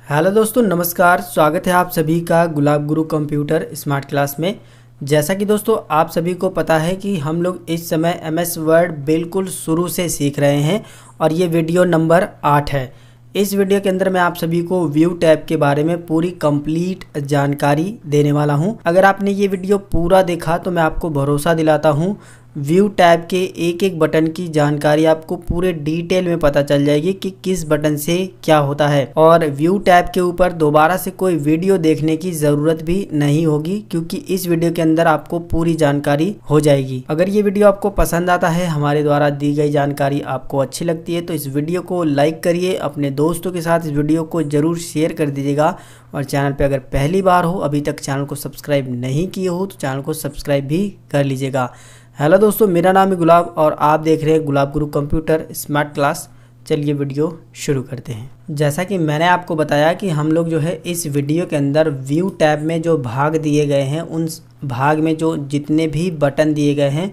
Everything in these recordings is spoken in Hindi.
हेलो दोस्तों, नमस्कार। स्वागत है आप सभी का गुलाब गुरु कंप्यूटर स्मार्ट क्लास में। जैसा कि दोस्तों आप सभी को पता है कि हम लोग इस समय एमएस वर्ड बिल्कुल शुरू से सीख रहे हैं और ये वीडियो नंबर 8 है। इस वीडियो के अंदर मैं आप सभी को व्यू टैब के बारे में पूरी कंप्लीट जानकारी देने वाला हूं। अगर आपने ये वीडियो पूरा देखा तो मैं आपको भरोसा दिलाता हूं व्यू टैब के एक एक बटन की जानकारी आपको पूरे डिटेल में पता चल जाएगी कि किस बटन से क्या होता है। और व्यू टैब के ऊपर दोबारा से कोई वीडियो देखने की ज़रूरत भी नहीं होगी, क्योंकि इस वीडियो के अंदर आपको पूरी जानकारी हो जाएगी। अगर ये वीडियो आपको पसंद आता है, हमारे द्वारा दी गई जानकारी आपको अच्छी लगती है, तो इस वीडियो को लाइक करिए, अपने दोस्तों के साथ इस वीडियो को ज़रूर शेयर कर दीजिएगा। और चैनल पे अगर पहली बार हो, अभी तक चैनल को सब्सक्राइब नहीं किए हो, तो चैनल को सब्सक्राइब भी कर लीजिएगा। हेलो दोस्तों, मेरा नाम है गुलाब और आप देख रहे हैं गुलाब गुरु कंप्यूटर स्मार्ट क्लास। चलिए वीडियो शुरू करते हैं। जैसा कि मैंने आपको बताया कि हम लोग जो है इस वीडियो के अंदर व्यू टैब में जो भाग दिए गए हैं, उन भाग में जो जितने भी बटन दिए गए हैं,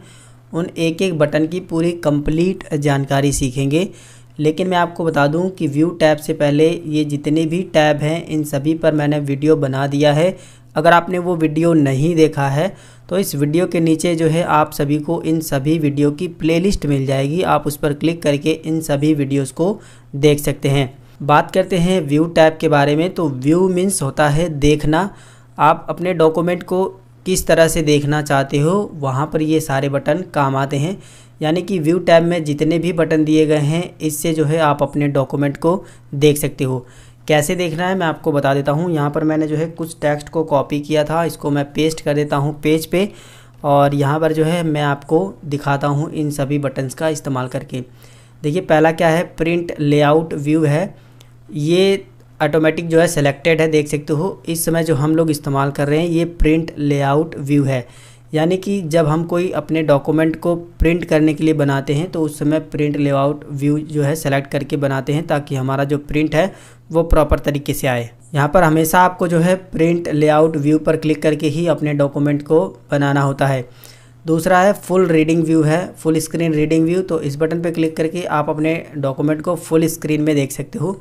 उन एक एक बटन की पूरी कंप्लीट जानकारी सीखेंगे। लेकिन मैं आपको बता दूं कि व्यू टैब से पहले ये जितने भी टैब हैं, इन सभी पर मैंने वीडियो बना दिया है। अगर आपने वो वीडियो नहीं देखा है तो इस वीडियो के नीचे जो है आप सभी को इन सभी वीडियो की प्लेलिस्ट मिल जाएगी। आप उस पर क्लिक करके इन सभी वीडियोस को देख सकते हैं। बात करते हैं व्यू टैब के बारे में। तो व्यू मीन्स होता है देखना। आप अपने डॉक्यूमेंट को किस तरह से देखना चाहते हो, वहाँ पर ये सारे बटन काम आते हैं। यानी कि व्यू टैब में जितने भी बटन दिए गए हैं, इससे जो है आप अपने डॉक्यूमेंट को देख सकते हो। कैसे देखना है मैं आपको बता देता हूँ। यहाँ पर मैंने जो है कुछ टेक्स्ट को कॉपी किया था, इसको मैं पेस्ट कर देता हूँ पेज पे। और यहाँ पर जो है मैं आपको दिखाता हूँ इन सभी बटन्स का इस्तेमाल करके। देखिए पहला क्या है, प्रिंट लेआउट व्यू है। ये ऑटोमेटिक जो है सेलेक्टेड है, देख सकते हो। इस समय जो हम लोग इस्तेमाल कर रहे हैं ये प्रिंट लेआउट व्यू है। यानी कि जब हम कोई अपने डॉक्यूमेंट को प्रिंट करने के लिए बनाते हैं तो उस समय प्रिंट लेआउट व्यू जो है सेलेक्ट करके बनाते हैं, ताकि हमारा जो प्रिंट है वो प्रॉपर तरीके से आए। यहाँ पर हमेशा आपको जो है प्रिंट लेआउट व्यू पर क्लिक करके ही अपने डॉक्यूमेंट को बनाना होता है। दूसरा है फुल रीडिंग व्यू है, फुल स्क्रीन रीडिंग व्यू। तो इस बटन पर क्लिक करके आप अपने डॉक्यूमेंट को फुल स्क्रीन में देख सकते हो।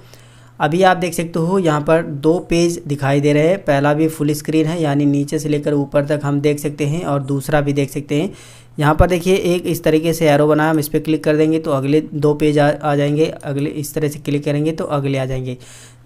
अभी आप देख सकते हो यहाँ पर 2 पेज दिखाई दे रहे हैं। पहला भी फुल स्क्रीन है, यानी नीचे से लेकर ऊपर तक हम देख सकते हैं, और दूसरा भी देख सकते हैं। यहाँ पर देखिए एक इस तरीके से एरो बना है, हम इस पर क्लिक कर देंगे तो अगले 2 पेज आ जाएंगे। अगले इस तरह से क्लिक करेंगे तो अगले आ जाएंगे।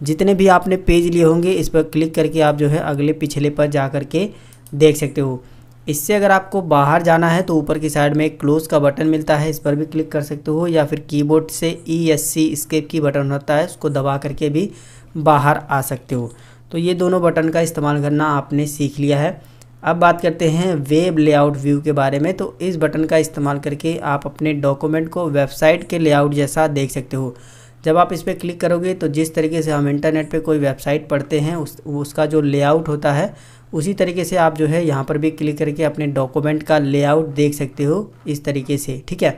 जितने भी आपने पेज लिए होंगे इस पर क्लिक करके आप जो है अगले पिछले पर जा कर के देख सकते हो। इससे अगर आपको बाहर जाना है तो ऊपर की साइड में एक क्लोज का बटन मिलता है, इस पर भी क्लिक कर सकते हो, या फिर कीबोर्ड से ESC एस्केप की बटन होता है, उसको दबा करके भी बाहर आ सकते हो। तो ये दोनों बटन का इस्तेमाल करना आपने सीख लिया है। अब बात करते हैं वेब लेआउट व्यू के बारे में। तो इस बटन का इस्तेमाल करके आप अपने डॉक्यूमेंट को वेबसाइट के लेआउट जैसा देख सकते हो। जब आप इस पर क्लिक करोगे तो जिस तरीके से हम इंटरनेट पे कोई वेबसाइट पढ़ते हैं उसका जो लेआउट होता है, उसी तरीके से आप जो है यहाँ पर भी क्लिक करके अपने डॉक्यूमेंट का लेआउट देख सकते हो इस तरीके से, ठीक है।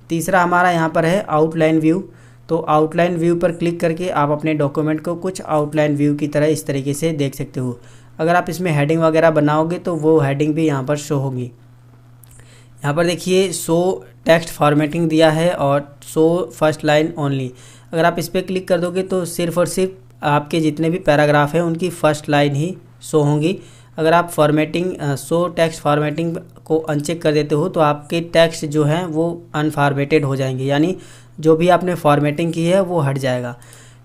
तीसरा हमारा यहाँ पर है आउटलाइन व्यू। तो आउटलाइन व्यू पर क्लिक करके आप अपने डॉक्यूमेंट को कुछ आउटलाइन व्यू की तरह इस तरीके से देख सकते हो। अगर आप इसमें हेडिंग वगैरह बनाओगे तो वो हेडिंग भी यहाँ पर शो होगी। यहाँ पर देखिए शो टेक्स्ट फॉर्मेटिंग दिया है और शो फर्स्ट लाइन ओनली। अगर आप इस पर क्लिक कर दोगे तो सिर्फ और सिर्फ आपके जितने भी पैराग्राफ हैं उनकी फर्स्ट लाइन ही शो होंगी। अगर आप फॉर्मेटिंग शो टेक्स्ट फॉर्मेटिंग को अनचेक कर देते हो तो आपके टेक्स्ट जो हैं वो अनफॉर्मेटेड हो जाएंगे, यानी जो भी आपने फॉर्मेटिंग की है वो हट जाएगा,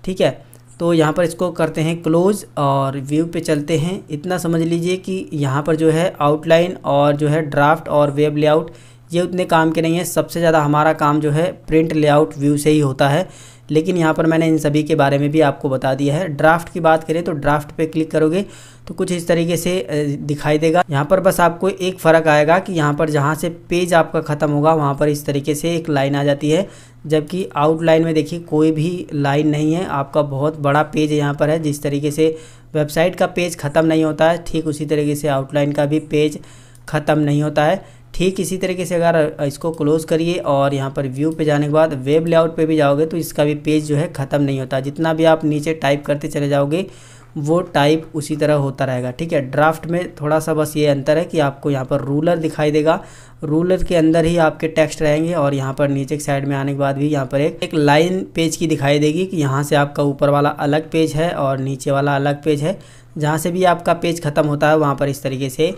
ठीक है। तो यहाँ पर इसको करते हैं क्लोज और व्यू पे चलते हैं। इतना समझ लीजिए कि यहाँ पर जो है आउटलाइन और जो है ड्राफ्ट और वेब लेआउट ये उतने काम के नहीं है। सबसे ज़्यादा हमारा काम जो है प्रिंट लेआउट व्यू से ही होता है, लेकिन यहाँ पर मैंने इन सभी के बारे में भी आपको बता दिया है। ड्राफ्ट की बात करें तो ड्राफ्ट पे क्लिक करोगे तो कुछ इस तरीके से दिखाई देगा। यहाँ पर बस आपको एक फ़र्क आएगा कि यहाँ पर जहाँ से पेज आपका ख़त्म होगा वहाँ पर इस तरीके से एक लाइन आ जाती है, जबकि आउटलाइन में देखिए कोई भी लाइन नहीं है। आपका बहुत बड़ा पेज यहाँ पर है। जिस तरीके से वेबसाइट का पेज ख़त्म नहीं होता है, ठीक उसी तरीके से आउटलाइन का भी पेज ख़त्म नहीं होता है। ठीक इसी तरीके से अगर इसको क्लोज़ करिए और यहाँ पर व्यू पे जाने के बाद वेब लेआउट पे भी जाओगे तो इसका भी पेज जो है ख़त्म नहीं होता। जितना भी आप नीचे टाइप करते चले जाओगे वो टाइप उसी तरह होता रहेगा, ठीक है। ड्राफ्ट में थोड़ा सा बस ये अंतर है कि आपको यहाँ पर रूलर दिखाई देगा, रूलर के अंदर ही आपके टेक्स्ट रहेंगे और यहाँ पर नीचे की साइड में आने के बाद भी यहाँ पर एक लाइन पेज की दिखाई देगी कि यहाँ से आपका ऊपर वाला अलग पेज है और नीचे वाला अलग पेज है। जहाँ से भी आपका पेज ख़त्म होता है वहाँ पर इस तरीके से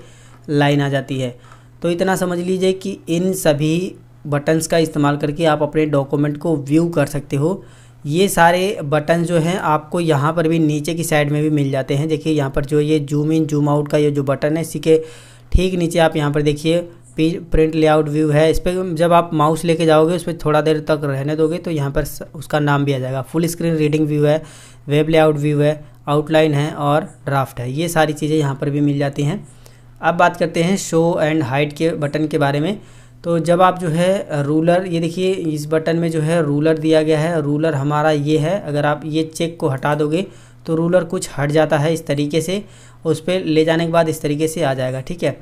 लाइन आ जाती है। तो इतना समझ लीजिए कि इन सभी बटन्स का इस्तेमाल करके आप अपने डॉक्यूमेंट को व्यू कर सकते हो। ये सारे बटन जो हैं आपको यहाँ पर भी नीचे की साइड में भी मिल जाते हैं। देखिए यहाँ पर जो ये जूम इन जूम आउट का ये जो बटन है, इसी के ठीक नीचे आप यहाँ पर देखिए प्रिंट लेआउट व्यू है। इस पर जब आप माउस लेके जाओगे उस पर थोड़ा देर तक रहने दोगे तो यहाँ पर उसका नाम भी आ जाएगा। फुल स्क्रीन रीडिंग व्यू है, वेब लेआउट व्यू है, आउटलाइन है और ड्राफ्ट है। ये सारी चीज़ें यहाँ पर भी मिल जाती हैं। अब बात करते हैं शो एंड हाइड के बटन के बारे में। तो जब आप जो है रूलर, ये देखिए इस बटन में जो है रूलर दिया गया है। रूलर हमारा ये है, अगर आप ये चेक को हटा दोगे तो रूलर कुछ हट जाता है इस तरीके से, उस पर ले जाने के बाद इस तरीके से आ जाएगा, ठीक है।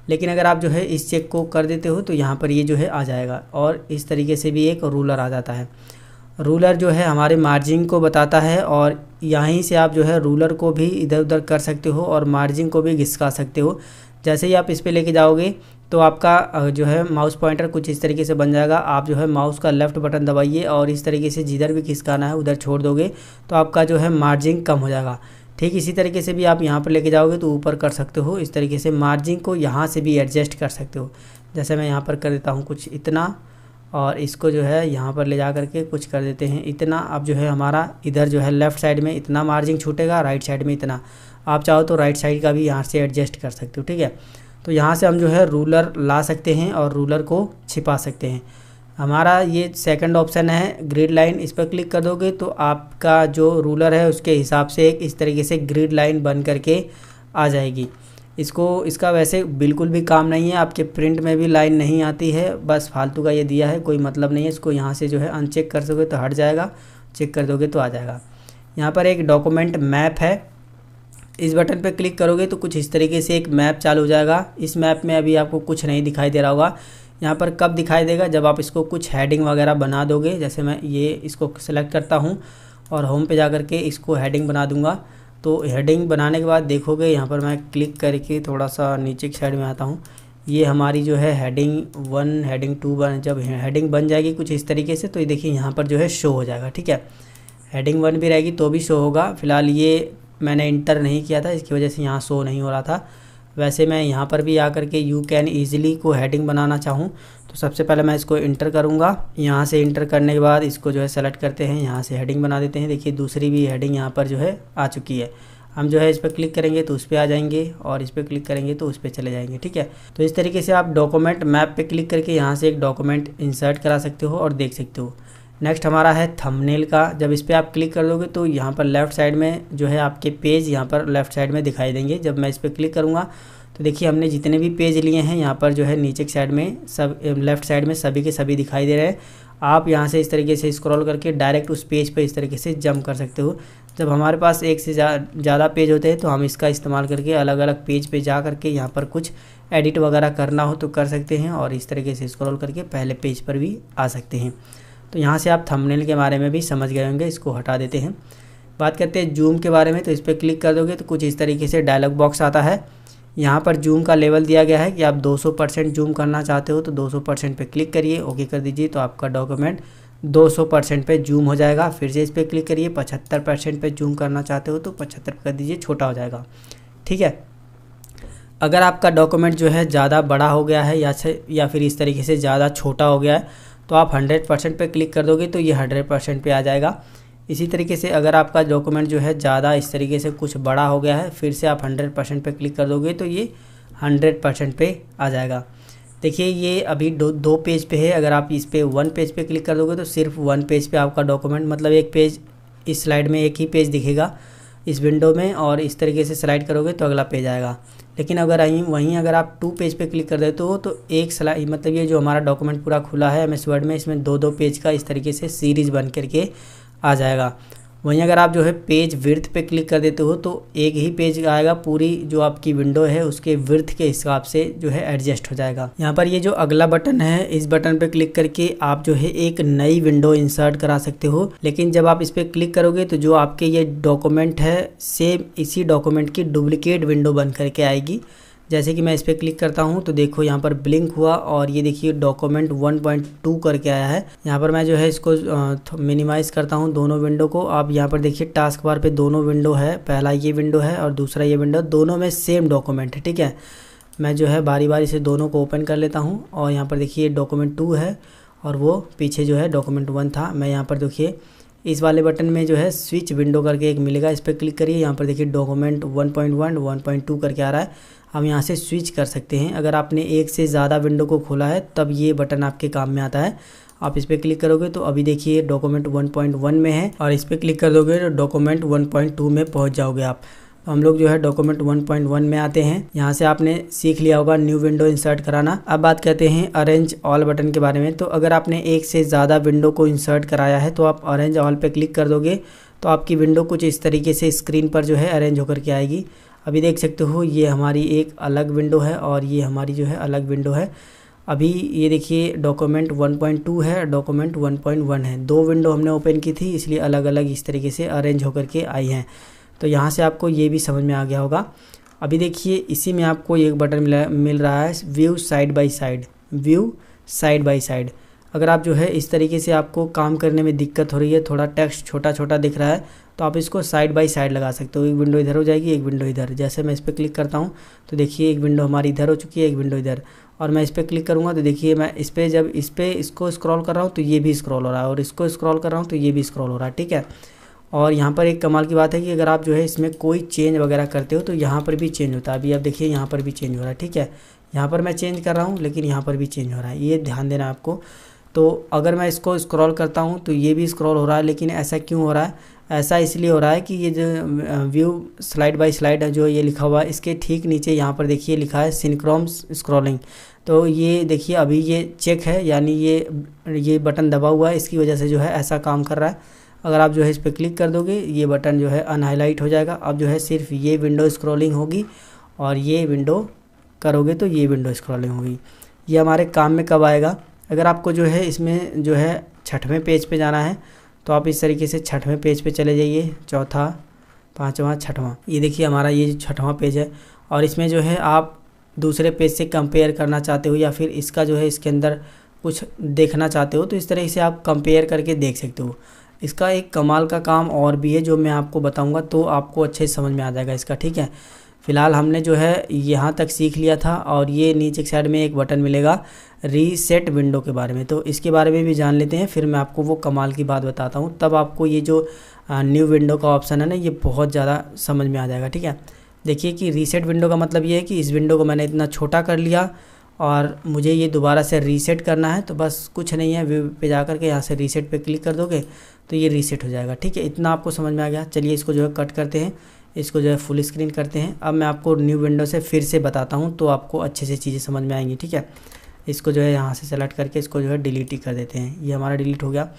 लेकिन अगर आप जो है इस चेक को कर देते हो तो यहाँ पर ये जो है आ जाएगा और इस तरीके से भी एक रूलर आ जाता है। रूलर जो है हमारे मार्जिन को बताता है और यहीं से आप जो है रूलर को भी इधर उधर कर सकते हो और मार्जिन को भी घिसका सकते हो। जैसे ही आप इस पे लेके जाओगे तो आपका जो है माउस पॉइंटर कुछ इस तरीके से बन जाएगा। आप जो है माउस का लेफ़्ट बटन दबाइए और इस तरीके से जिधर भी खिसकाना है उधर छोड़ दोगे तो आपका जो है मार्जिन कम हो जाएगा। ठीक इसी तरीके से भी आप यहाँ पर लेके जाओगे तो ऊपर कर सकते हो। इस तरीके से मार्जिन को यहाँ से भी एडजस्ट कर सकते हो। जैसे मैं यहाँ पर कर देता हूँ कुछ इतना और इसको जो है यहाँ पर ले जा करके कुछ कर देते हैं इतना। अब जो है हमारा इधर जो है लेफ़्ट साइड में इतना मार्जिन छूटेगा, राइट साइड में इतना। आप चाहो तो राइट साइड का भी यहाँ से एडजस्ट कर सकते हो, ठीक है। तो यहाँ से हम जो है रूलर ला सकते हैं और रूलर को छिपा सकते हैं। हमारा ये सेकंड ऑप्शन है ग्रिड लाइन। इस पर क्लिक कर दोगे तो आपका जो रूलर है उसके हिसाब से एक इस तरीके से ग्रिड लाइन बन करके आ जाएगी। इसका वैसे बिल्कुल भी काम नहीं है, आपके प्रिंट में भी लाइन नहीं आती है, बस फालतू का ये दिया है, कोई मतलब नहीं है। इसको यहाँ से जो है अनचेक कर दोगे तो हट जाएगा, चेक कर दोगे तो आ जाएगा। यहाँ पर एक डॉक्यूमेंट मैप है, इस बटन पे क्लिक करोगे तो कुछ इस तरीके से एक मैप चालू हो जाएगा। इस मैप में अभी आपको कुछ नहीं दिखाई दे रहा होगा। यहाँ पर कब दिखाई देगा, जब आप इसको कुछ हेडिंग वगैरह बना दोगे। जैसे मैं ये इसको सेलेक्ट करता हूँ और होम पे जा कर के इसको हेडिंग बना दूँगा। तो हेडिंग बनाने के बाद देखोगे यहाँ पर मैं क्लिक करके थोड़ा सा नीचे की साइड में आता हूँ। ये हमारी जो है हेडिंग 1 हेडिंग 2 जब हेडिंग बन जाएगी कुछ इस तरीके से तो ये देखिए यहाँ पर जो है शो हो जाएगा, ठीक है। हेडिंग 1 भी रहेगी तो भी शो होगा। फिलहाल ये मैंने इंटर नहीं किया था, इसकी वजह से यहाँ शो नहीं हो रहा था। वैसे मैं यहाँ पर भी आकर के यू कैन ईजिली को हेडिंग बनाना चाहूँ तो सबसे पहले मैं इसको इंटर करूँगा। यहाँ से इंटर करने के बाद इसको जो है सेलेक्ट करते हैं, यहाँ से हेडिंग बना देते हैं। देखिए दूसरी भी हेडिंग यहाँ पर जो है आ चुकी है। हम जो है इस पर क्लिक करेंगे तो उस पर आ जाएंगे और इस पर क्लिक करेंगे तो उस पर चले जाएंगे, ठीक है। तो इस तरीके से आप डॉक्यूमेंट मैप पे क्लिक करके यहाँ से एक डॉक्यूमेंट इंसर्ट करा सकते हो और देख सकते हो। नेक्स्ट हमारा है थंबनेल का। जब इस पर आप क्लिक कर दोगे तो यहाँ पर लेफ़्ट साइड में जो है आपके पेज यहाँ पर लेफ़्ट साइड में दिखाई देंगे। जब मैं इस पर क्लिक करूँगा तो देखिए हमने जितने भी पेज लिए हैं यहाँ पर जो है नीचे की साइड में सब लेफ़्ट साइड में सभी के सभी दिखाई दे रहे हैं। आप यहाँ से इस तरीके से स्क्रॉल करके डायरेक्ट उस पेज पर इस तरीके से जंप कर सकते हो। जब हमारे पास एक से ज़्यादा पेज होते हैं तो हम इसका इस्तेमाल करके अलग अलग पेज पे जा करके यहाँ पर कुछ एडिट वगैरह करना हो तो कर सकते हैं और इस तरीके से स्क्रॉल करके पहले पेज पर भी आ सकते हैं। तो यहाँ से आप थंबनेल के बारे में भी समझ गए होंगे। इसको हटा देते हैं। बात करते हैं जूम के बारे में। तो इस पर क्लिक कर दोगे तो कुछ इस तरीके से डायलॉग बॉक्स आता है। यहाँ पर जूम का लेवल दिया गया है कि आप 200% जूम करना चाहते हो तो 200% पे क्लिक करिए, ओके कर दीजिए तो आपका डॉक्यूमेंट 200% पे जूम हो जाएगा। फिर से इस पर क्लिक करिए, 75% पे जूम करना चाहते हो तो 75 कर दीजिए, छोटा हो जाएगा, ठीक है। अगर आपका डॉक्यूमेंट जो है ज़्यादा बड़ा हो गया है या फिर इस तरीके से ज़्यादा छोटा हो गया है तो आप 100% पे क्लिक कर दोगे तो ये 100% पे आ जाएगा। इसी तरीके से अगर आपका डॉक्यूमेंट जो है ज़्यादा इस तरीके से कुछ बड़ा हो गया है फिर से आप 100% पे क्लिक कर दोगे तो ये 100% पे आ जाएगा। देखिए ये अभी दो पेज पे है। अगर आप इस पे 1 पेज पे क्लिक कर दोगे तो सिर्फ 1 पेज पे आपका डॉक्यूमेंट, मतलब एक पेज, इस स्लाइड में एक ही पेज दिखेगा इस विंडो में और इस तरीके से स्लाइड करोगे तो अगला पेज आएगा। लेकिन अगर वहीं अगर आप 2 पेज पे क्लिक कर देते हो तो एक स्लाइड, मतलब ये जो हमारा डॉक्यूमेंट पूरा खुला है MS वर्ड में, इसमें 2-2 पेज का इस तरीके से सीरीज़ बन करके आ जाएगा। वहीं अगर आप जो है पेज विड्थ पे क्लिक कर देते हो तो एक ही पेज आएगा, पूरी जो आपकी विंडो है उसके विड्थ के हिसाब से जो है एडजस्ट हो जाएगा। यहाँ पर ये जो अगला बटन है, इस बटन पे क्लिक करके आप जो है एक नई विंडो इंसर्ट करा सकते हो। लेकिन जब आप इस पे क्लिक करोगे तो जो आपके ये डॉक्यूमेंट है सेम इसी डॉक्यूमेंट की डुप्लीकेट विंडो बन करके आएगी। जैसे कि मैं इस पर क्लिक करता हूं तो देखो यहाँ पर ब्लिंक हुआ और ये देखिए डॉक्यूमेंट 1.2 करके आया है। यहाँ पर मैं जो है इसको मिनिमाइज़ करता हूं दोनों विंडो को। आप यहाँ पर देखिए टास्क बार पे दोनों विंडो है, पहला ये विंडो है और दूसरा ये विंडो, दोनों में सेम डॉक्यूमेंट है। ठीक है, मैं जो है बारी बारी से दोनों को ओपन कर लेता हूँ और यहाँ पर देखिए डॉक्यूमेंट 2 है और वो पीछे जो है डॉक्यूमेंट 1 था। मैं यहाँ पर देखिए इस वाले बटन में जो है स्विच विंडो करके एक मिलेगा, इस पर क्लिक करिए। यहाँ पर देखिए डॉक्यूमेंट 1.1 1.2 करके आ रहा है। हम यहाँ से स्विच कर सकते हैं। अगर आपने एक से ज़्यादा विंडो को खोला है तब ये बटन आपके काम में आता है। आप इस पर क्लिक करोगे तो अभी देखिए डॉक्यूमेंट 1.1 में है और इस पर क्लिक कर दोगे तो डॉक्यूमेंट 1.2 में पहुँच जाओगे आप। तो हम लोग जो है डॉक्यूमेंट 1.1 में आते हैं। यहाँ से आपने सीख लिया होगा न्यू विंडो इंसर्ट कराना। अब बात करते हैं अरेंज ऑल बटन के बारे में। तो अगर आपने एक से ज़्यादा विंडो को इंसर्ट कराया है तो आप अरेंज ऑल पे क्लिक कर दोगे तो आपकी विंडो कुछ इस तरीके से स्क्रीन पर जो है अरेंज होकर के आएगी। अभी देख सकते हो ये हमारी एक अलग विंडो है और ये हमारी जो है अलग विंडो है। अभी ये देखिए डॉक्यूमेंट 1.2 है, डॉक्यूमेंट 1.1 है, दो विंडो हमने ओपन की थी इसलिए अलग अलग इस तरीके से अरेंज होकर के आई हैं। तो यहाँ से आपको ये भी समझ में आ गया होगा। अभी देखिए इसी में आपको एक बटन मिल रहा है view side by side, view side by side. अगर आप जो है इस तरीके से आपको काम करने में दिक्कत हो रही है, थोड़ा टेक्स्ट छोटा छोटा दिख रहा है, तो आप इसको साइड बाय साइड लगा सकते हो। एक विंडो इधर हो जाएगी, एक विंडो इधर। जैसे मैं इस पर क्लिक करता हूँ तो देखिए एक विंडो हमारी इधर हो चुकी है, एक विंडो इधर। और मैं इस पर क्लिक करूँगा तो देखिए मैं इस पर जब इसको स्क्रॉल कर रहा हूँ तो ये भी स्क्रॉल हो रहा है और इसको स्क्रॉल कर रहा हूँ तो ये भी स्क्रॉल हो रहा है। ठीक है, और यहाँ पर एक कमाल की बात है कि अगर आप जो है इसमें कोई चेंज वगैरह करते हो तो यहाँ पर भी चेंज होता है। अभी आप देखिए यहाँ पर भी चेंज हो रहा है। ठीक है, यहाँ पर मैं चेंज कर रहा हूँ लेकिन यहाँ पर भी चेंज हो रहा है, ये ध्यान देना आपको। तो अगर मैं इसको स्क्रॉल करता हूँ तो ये भी स्क्रॉल हो रहा है, लेकिन ऐसा क्यों हो रहा है? ऐसा इसलिए हो रहा है कि ये जो व्यू स्लाइड बाय स्लाइड है जो ये लिखा हुआ है, इसके ठीक नीचे यहाँ पर देखिए लिखा है सिंक्रोनस स्क्रॉलिंग। तो ये देखिए अभी ये चेक है, यानी ये बटन दबा हुआ है, इसकी वजह से जो है ऐसा काम कर रहा है। अगर आप जो है इस पर क्लिक कर दोगे ये बटन जो है अनहाईलाइट हो जाएगा। अब जो है सिर्फ ये विंडो स्क्रॉलिंग होगी और ये विंडो करोगे तो ये विंडो स्क्रॉलिंग होगी। ये हमारे काम में कब आएगा? अगर आपको जो है इसमें जो है 6वें पेज पे जाना है तो आप इस तरीके से 6वें पेज पे चले जाइए, चौथा, 5वां, 6वां। ये देखिए हमारा ये 6वां पेज है और इसमें जो है आप दूसरे पेज से कंपेयर करना चाहते हो या फिर इसका जो है इसके अंदर कुछ देखना चाहते हो तो इस तरह से आप कंपेयर करके देख सकते हो। इसका एक कमाल का काम और भी है जो मैं आपको बताऊंगा तो आपको अच्छे से समझ में आ जाएगा इसका। ठीक है, फ़िलहाल हमने जो है यहाँ तक सीख लिया था और ये नीचे साइड में एक बटन मिलेगा रीसेट विंडो के बारे में, तो इसके बारे में भी जान लेते हैं, फिर मैं आपको वो कमाल की बात बताता हूँ। तब आपको ये जो न्यू विंडो का ऑप्शन है ना ये बहुत ज़्यादा समझ में आ जाएगा। ठीक है, देखिए कि रीसेट विंडो का मतलब ये है कि इस विंडो को मैंने इतना छोटा कर लिया और मुझे ये दोबारा से रीसेट करना है, तो बस कुछ नहीं है, व्यू पे जा कर के यहाँ से रीसेट पे क्लिक कर दोगे तो ये रीसेट हो जाएगा। ठीक है, इतना आपको समझ में आ गया। चलिए इसको जो है कट करते हैं, इसको जो है फुल स्क्रीन करते हैं। अब मैं आपको न्यू विंडो से फिर से बताता हूँ तो आपको अच्छे से चीज़ें समझ में आएंगी। ठीक है, इसको जो है यहाँ से सेलेक्ट करके इसको जो है डिलीट ही कर देते हैं। ये हमारा डिलीट हो गया।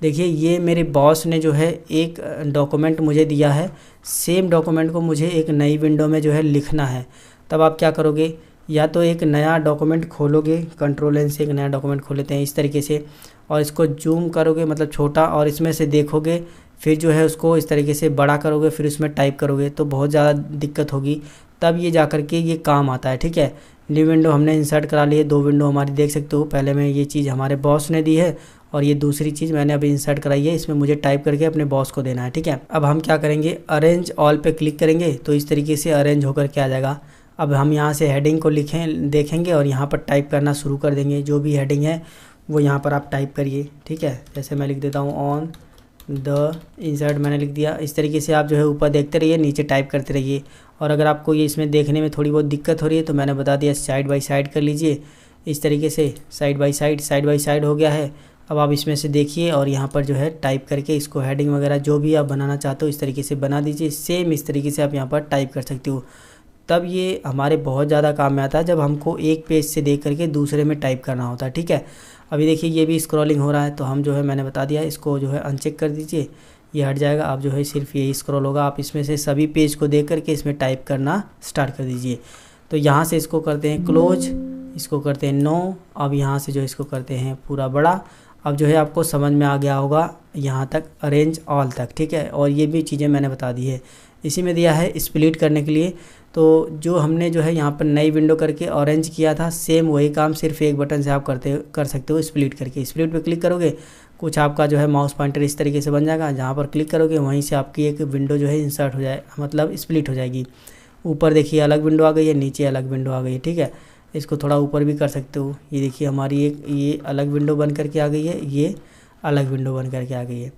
देखिए ये मेरे बॉस ने जो है एक डॉक्यूमेंट मुझे दिया है, सेम डॉक्यूमेंट को मुझे एक नई विंडो में जो है लिखना है। तब आप क्या करोगे, या तो एक नया डॉक्यूमेंट खोलोगे, कंट्रोल एन से एक नया डॉक्यूमेंट खोल लेते हैं इस तरीके से, और इसको जूम करोगे मतलब छोटा, और इसमें से देखोगे, फिर जो है उसको इस तरीके से बड़ा करोगे, फिर उसमें टाइप करोगे तो बहुत ज़्यादा दिक्कत होगी, तब ये जा कर के ये काम आता है। ठीक है, न्यू विंडो हमने इंसर्ट करा ली है, 2 विंडो हमारी देख सकते हो। पहले में ये चीज़ हमारे बॉस ने दी है और ये दूसरी चीज़ मैंने अभी इंसर्ट कराई है, इसमें मुझे टाइप करके अपने बॉस को देना है। ठीक है, अब हम क्या करेंगे, अरेंज ऑल पे क्लिक करेंगे तो इस तरीके से अरेंज होकर के आ जाएगा। अब हम यहाँ से हेडिंग को देखेंगे और यहाँ पर टाइप करना शुरू कर देंगे। जो भी हेडिंग है वो यहाँ पर आप टाइप करिए। ठीक है, जैसे मैं लिख देता हूँ ऑन द इंसर्ट, मैंने लिख दिया। इस तरीके से आप जो है ऊपर देखते रहिए, नीचे टाइप करते रहिए। और अगर आपको ये इसमें देखने में थोड़ी बहुत दिक्कत हो रही है तो मैंने बता दिया साइड बाय साइड कर लीजिए। इस तरीके से साइड बाय साइड हो गया है। अब आप इसमें से देखिए और यहाँ पर जो है टाइप करके इसको हेडिंग वगैरह जो भी आप बनाना चाहते हो इस तरीके से बना दीजिए। सेम इस तरीके से आप यहाँ पर टाइप कर सकते हो। तब ये हमारे बहुत ज़्यादा काम में आता है जब हमको एक पेज से देख करके दूसरे में टाइप करना होता है। ठीक है, अभी देखिए ये भी स्क्रॉलिंग हो रहा है तो हम जो है मैंने बता दिया, इसको जो है अनचेक कर दीजिए। ये हट जाएगा। अब जो है सिर्फ ये स्क्रॉल होगा, आप इसमें से सभी पेज को देख करके इसमें टाइप करना स्टार्ट कर दीजिए। तो यहाँ से इसको करते हैं क्लोज, इसको करते हैं नो। अब यहाँ से जो इसको करते हैं पूरा बड़ा। अब जो है आपको समझ में आ गया होगा यहाँ तक, अरेंज ऑल तक, ठीक है। और ये भी चीज़ें मैंने बता दी है। इसी में दिया है स्प्लिट करने के लिए, तो जो हमने जो है यहाँ पर नई विंडो करके ऑरेंज किया था, सेम वही काम सिर्फ एक बटन से आप कर सकते हो, स्प्लिट करके। स्प्लिट पे क्लिक करोगे, कुछ आपका जो है माउस पॉइंटर इस तरीके से बन जाएगा। जहाँ पर क्लिक करोगे वहीं से आपकी एक विंडो जो है इंसर्ट हो जाए, मतलब स्प्लिट हो जाएगी। ऊपर देखिए अलग विंडो आ गई है, नीचे अलग विंडो आ गई है, ठीक है। इसको थोड़ा ऊपर भी कर सकते हो। ये देखिए हमारी एक ये अलग विंडो बन करके आ गई है, ये अलग विंडो बन करके आ गई है।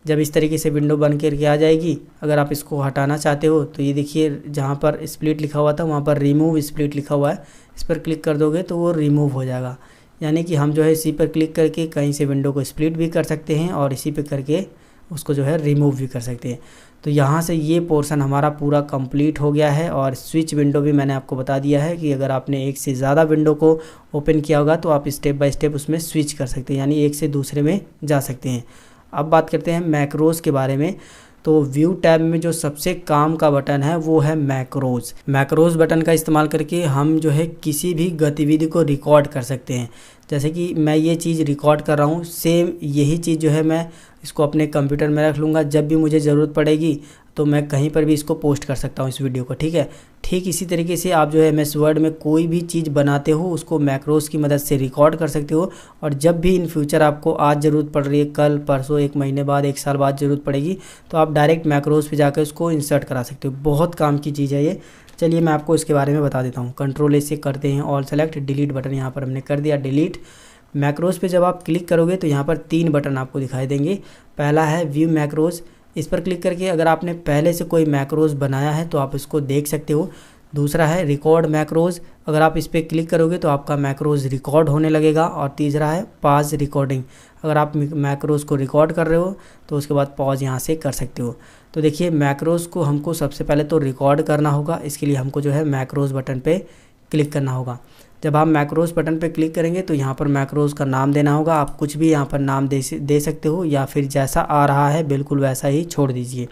जब इस तरीके से विंडो बन करके आ जाएगी, अगर आप इसको हटाना चाहते हो तो ये देखिए जहाँ पर स्प्लिट लिखा हुआ था वहाँ पर रिमूव स्प्लिट लिखा हुआ है, इस पर क्लिक कर दोगे तो वो रिमूव हो जाएगा। यानी कि हम जो है इसी पर क्लिक करके कहीं से विंडो को स्प्लिट भी कर सकते हैं और इसी पे करके उसको जो है रिमूव भी कर सकते हैं। तो यहाँ से ये पोर्शन हमारा पूरा कंप्लीट हो गया है। और स्विच विंडो भी मैंने आपको बता दिया है कि अगर आपने एक से ज़्यादा विंडो को ओपन किया होगा तो आप स्टेप बाय स्टेप उसमें स्विच कर सकते हैं, यानी एक से दूसरे में जा सकते हैं। अब बात करते हैं मैक्रोज के बारे में। तो व्यू टैब में जो सबसे काम का बटन है वो है मैक्रोज। मैक्रोज बटन का इस्तेमाल करके हम जो है किसी भी गतिविधि को रिकॉर्ड कर सकते हैं। जैसे कि मैं ये चीज़ रिकॉर्ड कर रहा हूँ, सेम यही चीज़ जो है मैं इसको अपने कंप्यूटर में रख लूँगा। जब भी मुझे ज़रूरत पड़ेगी तो मैं कहीं पर भी इसको पोस्ट कर सकता हूँ इस वीडियो को, ठीक है। ठीक इसी तरीके से आप जो है MS वर्ड में कोई भी चीज़ बनाते हो उसको मैक्रोज की मदद से रिकॉर्ड कर सकते हो। और जब भी इन फ्यूचर आपको आज ज़रूरत पड़ रही है, कल परसों, एक महीने बाद, एक साल बाद ज़रूरत पड़ेगी, तो आप डायरेक्ट मैक्रोज पे जाकर उसको इंसर्ट करा सकते हो। बहुत काम की चीज़ है ये। चलिए मैं आपको इसके बारे में बता देता हूँ। कंट्रोल से करते हैं ऑल सेलेक्ट, डिलीट बटन यहाँ पर हमने कर दिया डिलीट। मैक्रोज पे जब आप क्लिक करोगे तो यहाँ पर 3 बटन आपको दिखाई देंगे। पहला है व्यू मैक्रोज, इस पर क्लिक करके अगर आपने पहले से कोई मैक्रोज बनाया है तो आप इसको देख सकते हो। दूसरा है रिकॉर्ड मैक्रोज, अगर आप इस पर क्लिक करोगे तो आपका मैक्रोज रिकॉर्ड होने लगेगा। और तीसरा है पॉज रिकॉर्डिंग, अगर आप मैक्रोज को रिकॉर्ड कर रहे हो तो उसके बाद पॉज यहाँ से कर सकते हो। तो देखिए मैक्रोज को हमको सबसे पहले तो रिकॉर्ड करना होगा, इसके लिए हमको जो है मैक्रोज बटन पे क्लिक करना होगा। जब आप मैक्रोज बटन पे क्लिक करेंगे तो यहाँ पर मैक्रोज का नाम देना होगा। आप कुछ भी यहाँ पर नाम दे सकते हो या फिर जैसा आ रहा है बिल्कुल वैसा ही छोड़ दीजिए।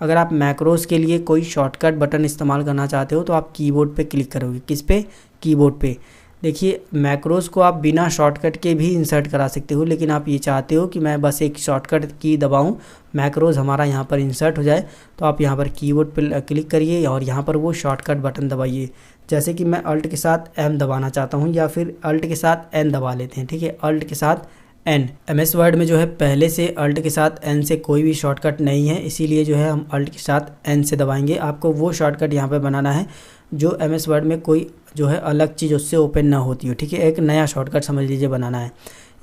अगर आप मैक्रोज के लिए कोई शॉर्टकट बटन इस्तेमाल करना चाहते हो तो आप कीबोर्ड पे क्लिक करोगे। किस पे? कीबोर्ड पे। देखिए मैक्रोज को आप बिना शॉर्टकट के भी इंसर्ट करा सकते हो, लेकिन आप ये चाहते हो कि मैं बस एक शॉर्टकट की दबाऊं, मैक्रोज हमारा यहाँ पर इंसर्ट हो जाए, तो आप यहाँ पर कीबोर्ड पर क्लिक करिए और यहाँ पर वो शॉर्टकट बटन दबाइए। जैसे कि मैं अल्ट के साथ M दबाना चाहता हूँ या फिर अल्ट के साथ N दबा लेते हैं, ठीक है। अल्ट के साथ N। MS वर्ड में जो है पहले से अल्ट के साथ N से कोई भी शॉर्टकट नहीं है, इसीलिए जो है हम अल्ट के साथ N से दबाएंगे। आपको वो शॉर्टकट यहाँ पे बनाना है जो MS वर्ड में कोई जो है अलग चीज़ उससे ओपन ना होती हो, ठीक है। एक नया शॉर्टकट समझ लीजिए बनाना है।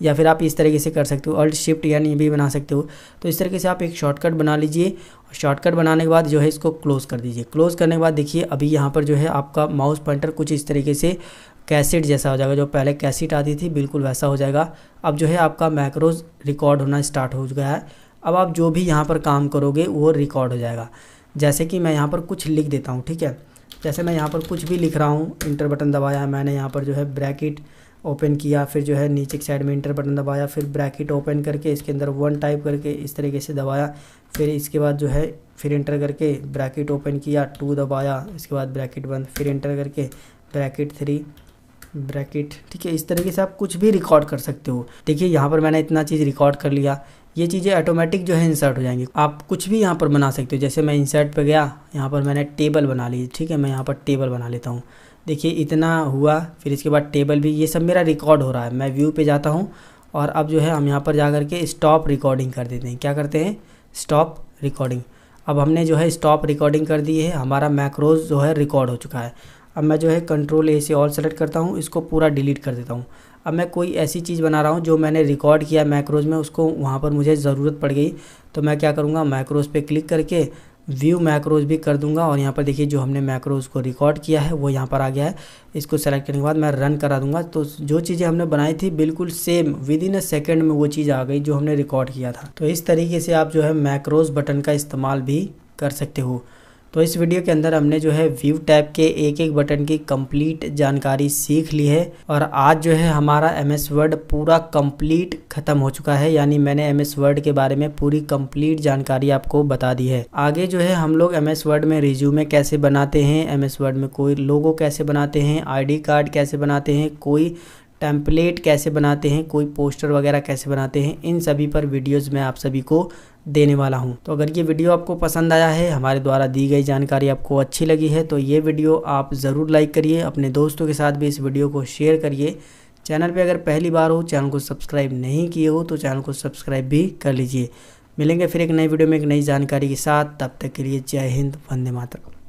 या फिर आप इस तरीके से कर सकते हो, अल्ट शिफ्ट N ये भी बना सकते हो। तो इस तरीके से आप एक शॉर्टकट बना लीजिए। शॉर्टकट बनाने के बाद जो है इसको क्लोज़ कर दीजिए। क्लोज़ करने के बाद देखिए अभी यहाँ पर जो है आपका माउस पॉइंटर कुछ इस तरीके से कैसेट जैसा हो जाएगा, जो पहले कैसेट आती थी बिल्कुल वैसा हो जाएगा। अब जो है आपका मैक्रोज रिकॉर्ड होना स्टार्ट हो गया है। अब आप जो भी यहाँ पर काम करोगे वो रिकॉर्ड हो जाएगा। जैसे कि मैं यहाँ पर कुछ लिख देता हूँ, ठीक है। जैसे मैं यहाँ पर कुछ भी लिख रहा हूँ, इंटर बटन दबाया है मैंने, यहाँ पर जो है ब्रैकेट ओपन किया, फिर जो है नीचे की साइड में इंटर बटन दबाया, फिर ब्रैकेट ओपन करके इसके अंदर 1 टाइप करके इस तरीके से दबाया, फिर इसके बाद जो है फिर इंटर करके ब्रैकेट ओपन किया, 2 दबाया, इसके बाद ब्रैकेट बंद, फिर इंटर करके ब्रैकेट 3 ब्रैकेट, ठीक है। इस तरीके से आप कुछ भी रिकॉर्ड कर सकते हो। देखिए यहाँ पर मैंने इतना चीज़ रिकॉर्ड कर लिया, ये चीज़ें ऑटोमेटिक जो है इंसर्ट हो जाएंगी। आप कुछ भी यहाँ पर बना सकते हो। जैसे मैं इंसर्ट पे गया, यहाँ पर मैंने टेबल बना ली, ठीक है। मैं यहाँ पर टेबल बना लेता हूँ। देखिए इतना हुआ, फिर इसके बाद टेबल भी, ये सब मेरा रिकॉर्ड हो रहा है। मैं व्यू पे जाता हूँ और अब जो है हम यहाँ पर जा करके स्टॉप रिकॉर्डिंग कर देते हैं। क्या करते हैं? Stop recording. अब हमने जो है स्टॉप रिकॉर्डिंग कर दी है, हमारा मैक्रोज जो है रिकॉर्ड हो चुका है। अब मैं जो है कंट्रोल A से ऑल सेलेक्ट करता हूँ, इसको पूरा डिलीट कर देता हूँ। अब मैं कोई ऐसी चीज़ बना रहा हूँ जो मैंने रिकॉर्ड किया मैक्रोज में, उसको वहाँ पर मुझे ज़रूरत पड़ गई तो मैं क्या करूँगा, मैक्रोज पे क्लिक करके व्यू मैक्रोज भी कर दूंगा। और यहाँ पर देखिए जो हमने मैक्रोज को रिकॉर्ड किया है वो यहाँ पर आ गया है। इसको सेलेक्ट करने के बाद मैं रन करा दूंगा, तो जो चीज़ें हमने बनाई थी बिल्कुल same with in a second में वो चीज़ आ गई जो हमने रिकॉर्ड किया था। तो इस तरीके से आप जो है मैक्रोज बटन का इस्तेमाल भी कर सकते हो। तो इस वीडियो के अंदर हमने जो है व्यू टैब के एक एक बटन की कंप्लीट जानकारी सीख ली है और आज जो है हमारा एमएस वर्ड पूरा कंप्लीट खत्म हो चुका है। यानी मैंने एमएस वर्ड के बारे में पूरी कंप्लीट जानकारी आपको बता दी है। आगे जो है हम लोग एमएस वर्ड में रिज्यूमे कैसे बनाते हैं, एमएस वर्ड में कोई लोगो कैसे बनाते हैं, आईडी कार्ड कैसे बनाते हैं, कोई टेम्पलेट कैसे बनाते हैं, कोई पोस्टर वगैरह कैसे बनाते हैं, इन सभी पर वीडियोस मैं आप सभी को देने वाला हूं। तो अगर ये वीडियो आपको पसंद आया है, हमारे द्वारा दी गई जानकारी आपको अच्छी लगी है, तो ये वीडियो आप ज़रूर लाइक करिए, अपने दोस्तों के साथ भी इस वीडियो को शेयर करिए। चैनल पे अगर पहली बार हो, चैनल को सब्सक्राइब नहीं किए हो तो चैनल को सब्सक्राइब भी कर लीजिए। मिलेंगे फिर एक नई वीडियो में एक नई जानकारी के साथ, तब तक के लिए जय हिंद, वंदे मातरम।